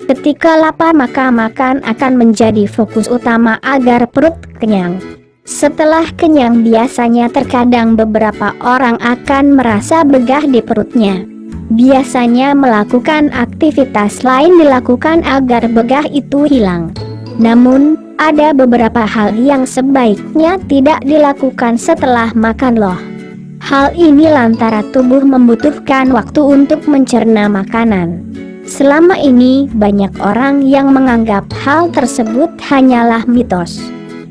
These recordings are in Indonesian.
Ketika lapar maka makan akan menjadi fokus utama agar perut kenyang. Setelah kenyang biasanya terkadang beberapa orang akan merasa begah di perutnya. Biasanya melakukan aktivitas lain dilakukan agar begah itu hilang. Namun, ada beberapa hal yang sebaiknya tidak dilakukan setelah makan loh. Hal ini lantaran tubuh membutuhkan waktu untuk mencerna makanan. Selama ini banyak orang yang menganggap hal tersebut hanyalah mitos.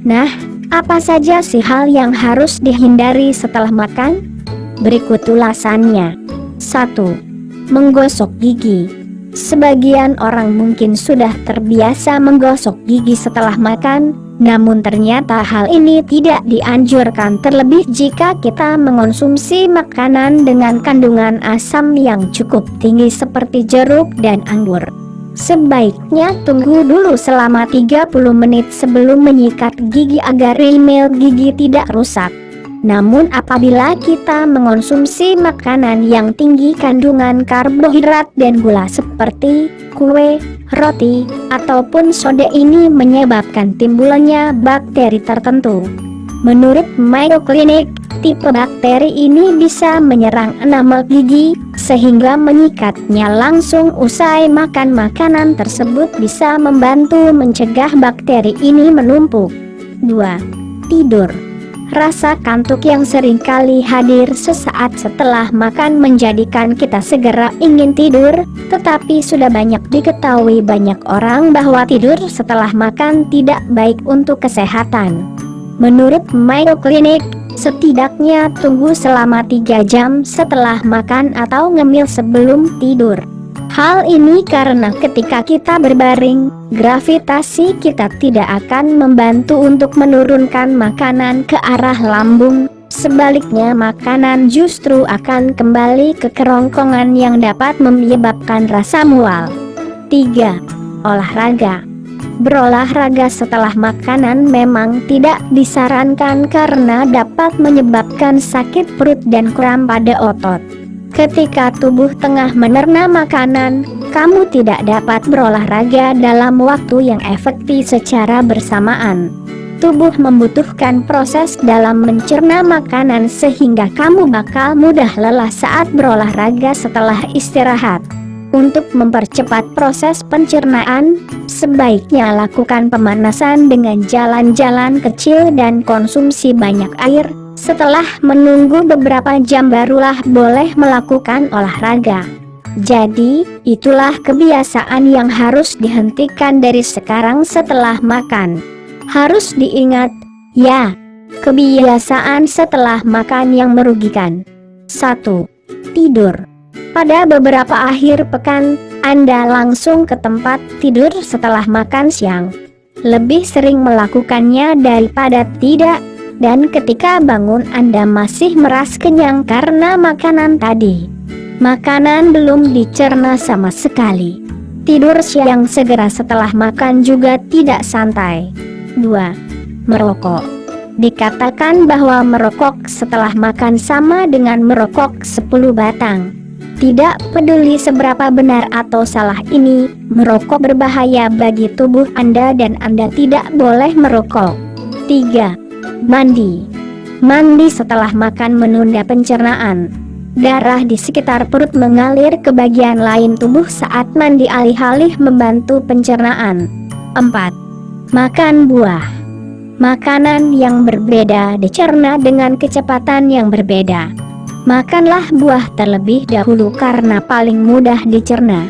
Nah, apa saja sih hal yang harus dihindari setelah makan? Berikut ulasannya. 1. Menggosok gigi. Sebagian orang mungkin sudah terbiasa menggosok gigi setelah makan, namun ternyata hal ini tidak dianjurkan terlebih jika kita mengonsumsi makanan dengan kandungan asam yang cukup tinggi seperti jeruk dan anggur. Sebaiknya tunggu dulu selama 30 menit sebelum menyikat gigi agar email gigi tidak rusak. Namun apabila kita mengonsumsi makanan yang tinggi kandungan karbohidrat dan gula seperti kue, roti, ataupun soda ini menyebabkan timbulnya bakteri tertentu. Menurut Mayo Clinic, tipe bakteri ini bisa menyerang enamel gigi, sehingga menyikatnya langsung usai makan makanan tersebut bisa membantu mencegah bakteri ini menumpuk. 2. Tidur. Rasa kantuk yang seringkali hadir sesaat setelah makan menjadikan kita segera ingin tidur, tetapi sudah banyak diketahui banyak orang bahwa tidur setelah makan tidak baik untuk kesehatan. Menurut Mayo Clinic, setidaknya tunggu selama 3 jam setelah makan atau ngemil sebelum tidur. Hal ini karena ketika kita berbaring, gravitasi kita tidak akan membantu untuk menurunkan makanan ke arah lambung. Sebaliknya makanan justru akan kembali ke kerongkongan yang dapat menyebabkan rasa mual. 3. Olahraga. Berolahraga setelah makanan memang tidak disarankan karena dapat menyebabkan sakit perut dan kram pada otot. Ketika tubuh tengah mencerna makanan, kamu tidak dapat berolahraga dalam waktu yang efektif secara bersamaan. Tubuh membutuhkan proses dalam mencerna makanan sehingga kamu bakal mudah lelah saat berolahraga setelah istirahat. Untuk mempercepat proses pencernaan, sebaiknya lakukan pemanasan dengan jalan-jalan kecil dan konsumsi banyak air. Setelah menunggu beberapa jam barulah boleh melakukan olahraga. Jadi, itulah kebiasaan yang harus dihentikan dari sekarang setelah makan. Harus diingat, ya, kebiasaan setelah makan yang merugikan. 1. Tidur. Pada beberapa akhir pekan, Anda langsung ke tempat tidur setelah makan siang. Lebih sering melakukannya daripada tidak. Dan ketika bangun Anda masih merasa kenyang karena makanan tadi. Makanan belum dicerna sama sekali. Tidur siang segera setelah makan juga tidak santai. 2. Merokok. Dikatakan bahwa merokok setelah makan sama dengan merokok 10 batang. Tidak peduli seberapa benar atau salah ini, merokok berbahaya bagi tubuh Anda dan Anda tidak boleh merokok. 3. Mandi. Mandi setelah makan menunda pencernaan. Darah di sekitar perut mengalir ke bagian lain tubuh saat mandi alih-alih membantu pencernaan. 4. Makan buah. Makanan yang berbeda dicerna dengan kecepatan yang berbeda. Makanlah buah terlebih dahulu karena paling mudah dicerna.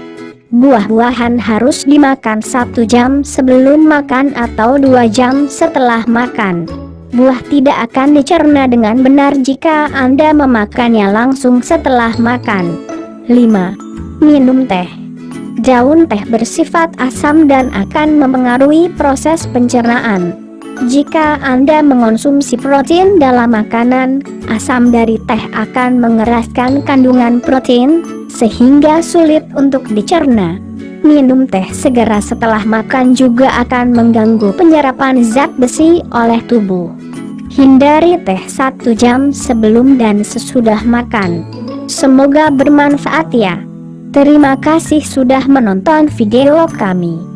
Buah-buahan harus dimakan 1 jam sebelum makan atau 2 jam setelah makan. Buah tidak akan dicerna dengan benar jika Anda memakannya langsung setelah makan. 5. Minum teh. Daun teh bersifat asam dan akan mempengaruhi proses pencernaan. Jika Anda mengonsumsi protein dalam makanan, asam dari teh akan mengeraskan kandungan protein, sehingga sulit untuk dicerna. Minum teh segera setelah makan juga akan mengganggu penyerapan zat besi oleh tubuh. Hindari teh 1 jam sebelum dan sesudah makan. Semoga bermanfaat ya. Terima kasih sudah menonton video kami.